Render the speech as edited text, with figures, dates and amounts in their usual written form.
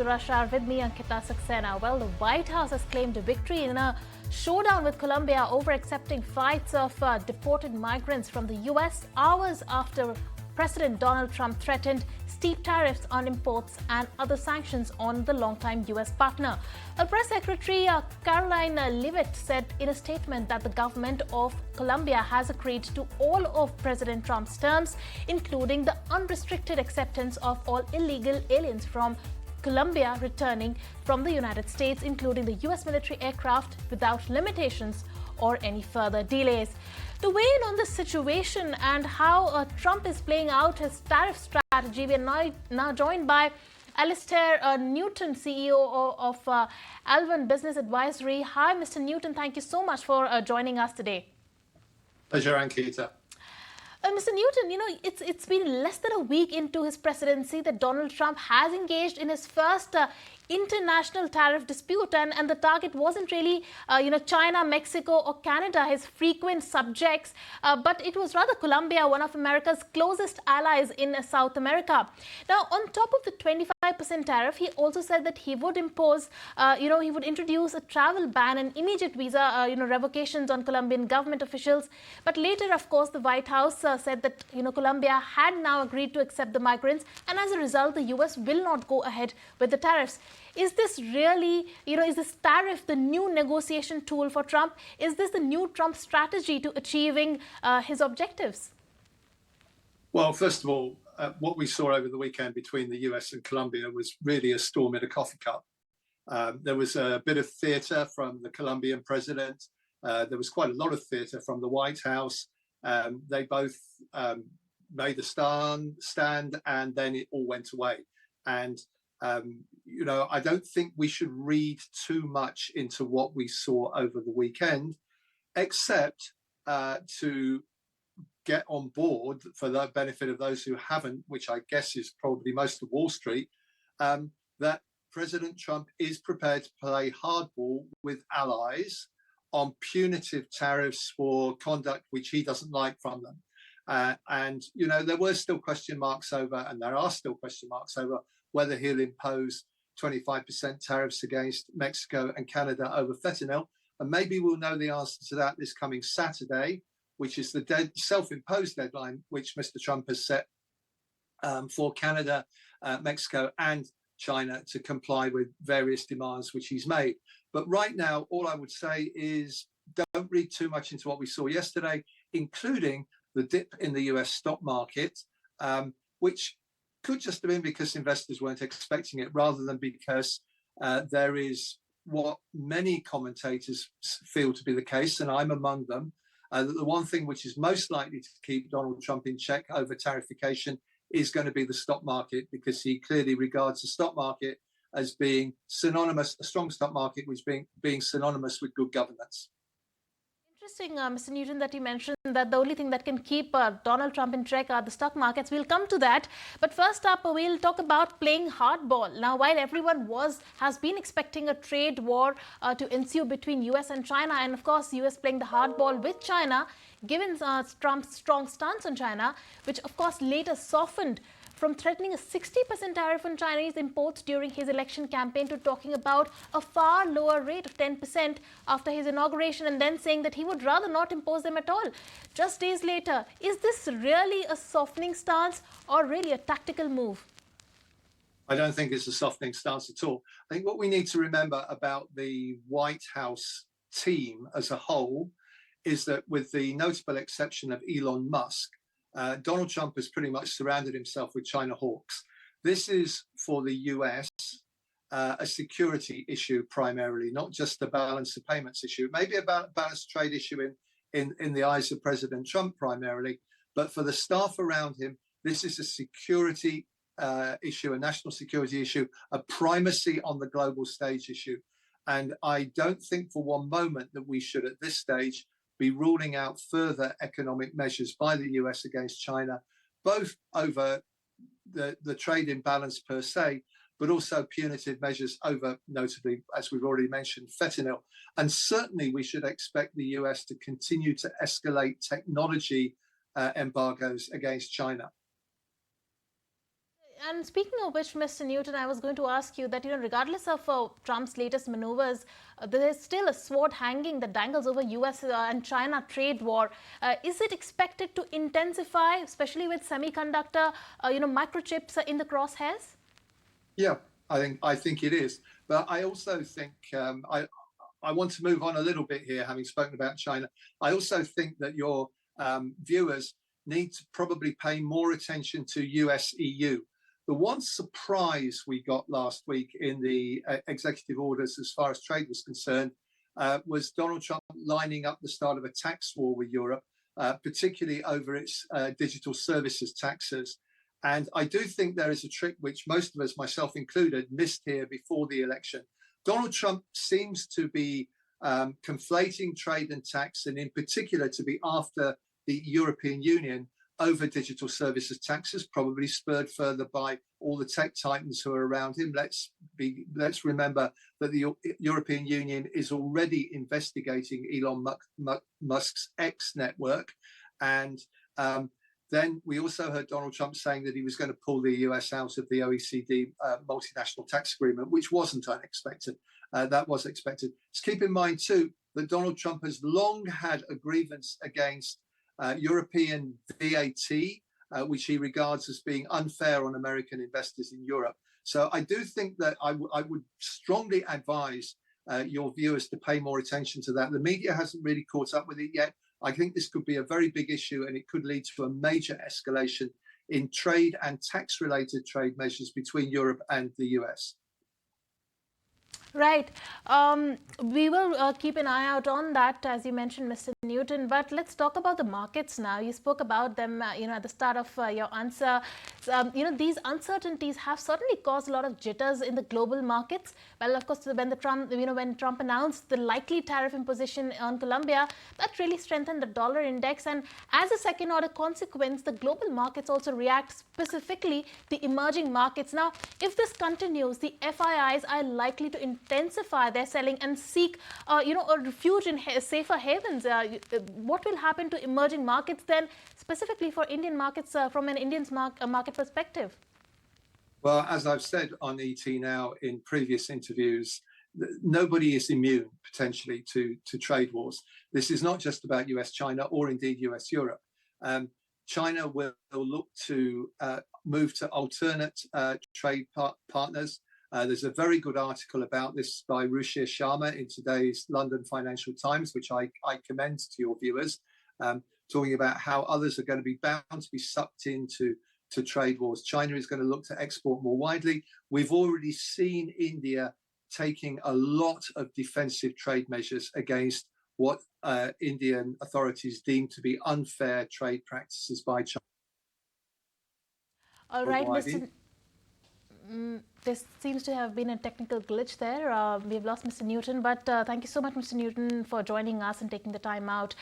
Russia with me, Ankita Saxena. Well, the White House has claimed a victory in a showdown with Colombia over accepting flights of deported migrants from the US hours after President Donald Trump threatened steep tariffs on imports and other sanctions on the longtime US partner. Press Secretary Caroline Leavitt said in a statement that the government of Colombia has agreed to all of President Trump's terms, including the unrestricted acceptance of all illegal aliens from Colombia returning from the United States, including the US military aircraft, without limitations or any further delays. To weigh in on this situation and how Trump is playing out his tariff strategy, we are now joined by Alastair Newton, CEO of Alvin Business Advisory. Hi, Mr. Newton. Thank you so much for joining us today. Pleasure, Ankita. Mr. Newton, it's been less than a week into his presidency that Donald Trump has engaged in his first international tariff dispute, and the target wasn't really, China, Mexico or Canada, his frequent subjects, but it was rather Colombia, one of America's closest allies in South America. Now, on top of the 25% tariff, he also said that he would impose, he would introduce a travel ban and immediate visa, revocations on Colombian government officials. But later, of course, the White House said that, Colombia had now agreed to accept the migrants, and as a result, the US will not go ahead with the tariffs. Is this really, is this tariff the new negotiation tool for Trump? Is this the new Trump strategy to achieving his objectives? Well, first of all, what we saw over the weekend between the US and Colombia was really a storm in a coffee cup. There was a bit of theatre from the Colombian president. There was quite a lot of theatre from the White House. They both made a stand, and then it all went away. And I don't think we should read too much into what we saw over the weekend, except to get on board, for the benefit of those who haven't, which I guess is probably most of Wall Street, that President Trump is prepared to play hardball with allies on punitive tariffs for conduct which he doesn't like from them. And there were still question marks over, and there are still question marks over, whether he'll impose 25% tariffs against Mexico and Canada over fentanyl. And maybe we'll know the answer to that this coming Saturday, which is the self-imposed deadline which Mr. Trump has set for Canada, Mexico and China to comply with various demands which he's made. But right now, all I would say is don't read too much into what we saw yesterday, including the dip in the US stock market, which could just have been because investors weren't expecting it, rather than because there is what many commentators feel to be the case, and I'm among them, that the one thing which is most likely to keep Donald Trump in check over tariffication is going to be the stock market, because he clearly regards the stock market as being synonymous, a strong stock market, which being synonymous with good governance. Interesting, Mr. Newton, that you mentioned that the only thing that can keep Donald Trump in check are the stock markets. We'll come to that. But first up, we'll talk about playing hardball. Now, while everyone has been expecting a trade war to ensue between US and China, and of course, US playing the hardball with China, given Trump's strong stance on China, which of course later softened from threatening a 60% tariff on Chinese imports during his election campaign to talking about a far lower rate of 10% after his inauguration, and then saying that he would rather not impose them at all. Just days later, is this really a softening stance or really a tactical move? I don't think it's a softening stance at all. I think what we need to remember about the White House team as a whole is that, with the notable exception of Elon Musk, Donald Trump has pretty much surrounded himself with China hawks. This is, for the US, a security issue primarily, not just a balance of payments issue. Maybe a balanced trade issue in the eyes of President Trump primarily, but for the staff around him, this is a security issue, a national security issue, a primacy on the global stage issue. And I don't think for one moment that we should, at this stage, be ruling out further economic measures by the US against China, both over the trade imbalance per se, but also punitive measures over, notably, as we've already mentioned, fentanyl. And certainly we should expect the US to continue to escalate technology embargoes against China. And speaking of which, Mr. Newton, I was going to ask you that, regardless of Trump's latest maneuvers, there is still a sword hanging that dangles over US and China trade war. Is it expected to intensify, especially with semiconductor, microchips in the crosshairs? Yeah, I think it is. But I also think I want to move on a little bit here, having spoken about China. I also think that your viewers need to probably pay more attention to US EU. The one surprise we got last week in the executive orders as far as trade was concerned was Donald Trump lining up the start of a tax war with Europe, particularly over its digital services taxes. And I do think there is a trick which most of us, myself included, missed here before the election. Donald Trump seems to be conflating trade and tax, and in particular to be after the European Union over digital services taxes, probably spurred further by all the tech titans who are around him. Let's remember that the European Union is already investigating Elon Musk's X network. And then we also heard Donald Trump saying that he was going to pull the US out of the OECD multinational tax agreement, which wasn't unexpected. That was expected. Just keep in mind, too, that Donald Trump has long had a grievance against European VAT, which he regards as being unfair on American investors in Europe. So I do think that I would strongly advise your viewers to pay more attention to that. The media hasn't really caught up with it yet. I think this could be a very big issue, and it could lead to a major escalation in trade and tax-related trade measures between Europe and the US. Right. We will keep an eye out on that, as you mentioned, Mr. Newton. But let's talk about the markets now. You spoke about them, at the start of your answer. These uncertainties have certainly caused a lot of jitters in the global markets. Well, of course, when Trump announced the likely tariff imposition on Colombia, that really strengthened the dollar index. And as a second-order consequence, the global markets also react, specifically the emerging markets. Now, if this continues, the FIIs are likely to intensify their selling and seek, a refuge in safer havens. What will happen to emerging markets then, specifically for Indian markets from an Indian market perspective? Well, as I've said on ET Now in previous interviews, nobody is immune potentially to trade wars. This is not just about US-China or indeed US-Europe. China will look to move to alternate trade partners. There's a very good article about this by Ruchir Sharma in today's London Financial Times, which I commend to your viewers, talking about how others are going to be bound to be sucked into trade wars. China is going to look to export more widely. We've already seen India taking a lot of defensive trade measures against what Indian authorities deem to be unfair trade practices by China. All right, Mr. There seems to have been a technical glitch there. We've lost Mr. Newton, but thank you so much, Mr. Newton, for joining us and taking the time out.